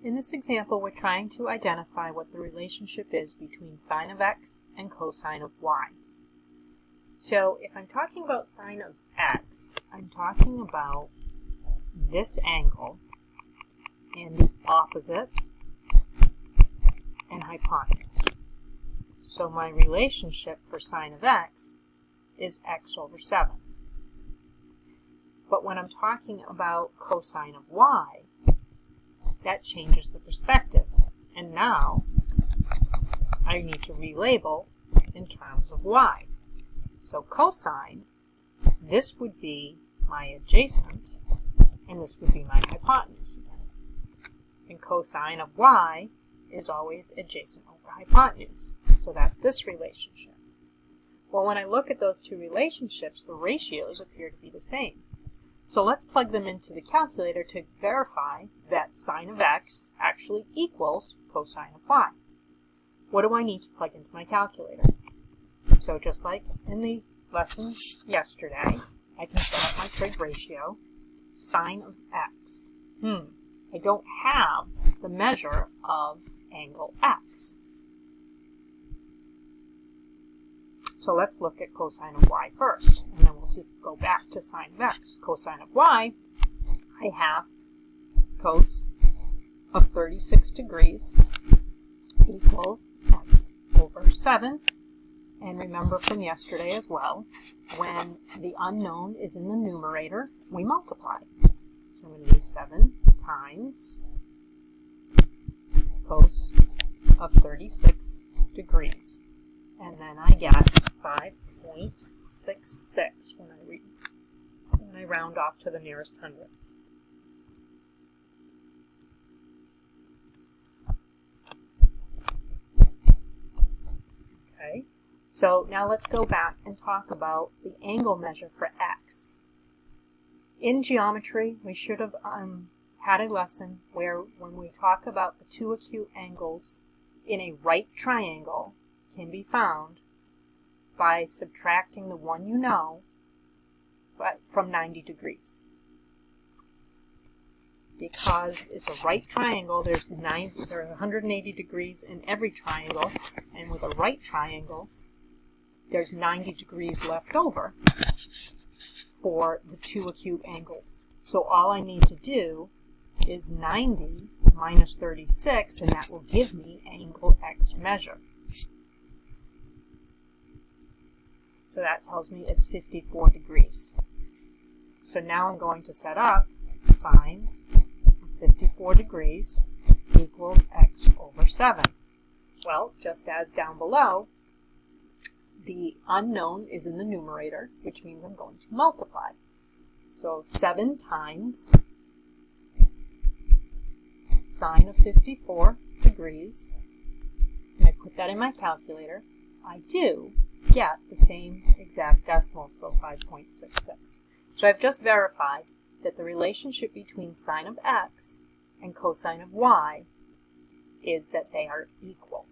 In this example, we're trying to identify what the relationship is between sine of x and cosine of y. So if I'm talking about sine of x, I'm talking about this angle and the opposite and hypotenuse. So my relationship for sine of x is x over 7. But when I'm talking about cosine of y, that changes the perspective. And now I need to relabel in terms of y. So cosine, this would be my adjacent, and this would be my hypotenuse again. And cosine of y is always adjacent over hypotenuse. So that's this relationship. Well, when I look at those two relationships, the ratios appear to be the same. So let's plug them into the calculator to verify that sine of x actually equals cosine of y. What do I need to plug into my calculator? So just like in the lesson yesterday, I can set up my trig ratio, sine of x. I don't have the measure of angle x. So let's look at cosine of y first, and then we'll just go back to sine of x. Cosine of y, I have cos of 36 degrees equals x over 7. And remember from yesterday as well, when the unknown is in the numerator, we multiply. So I'm going to do 7 times cos of 36 degrees. And then I get 5.66 when I round off to the nearest hundredth. Okay, so now let's go back and talk about the angle measure for x. In geometry, we should have had a lesson where when we talk about the two acute angles in a right triangle can be found by subtracting the one you know from 90 degrees. Because it's a right triangle, there are 180 degrees in every triangle, and with a right triangle, there's 90 degrees left over for the two acute angles. So all I need to do is 90 minus 36, and that will give me angle x measure. So that tells me it's 54 degrees. So now I'm going to set up sine of 54 degrees equals x over 7. Well, just as down below, the unknown is in the numerator, which means I'm going to multiply. So 7 times sine of 54 degrees, and I put that in my calculator, I do get the same exact decimal, so 5.66. So I've just verified that the relationship between sine of x and cosine of y is that they are equal.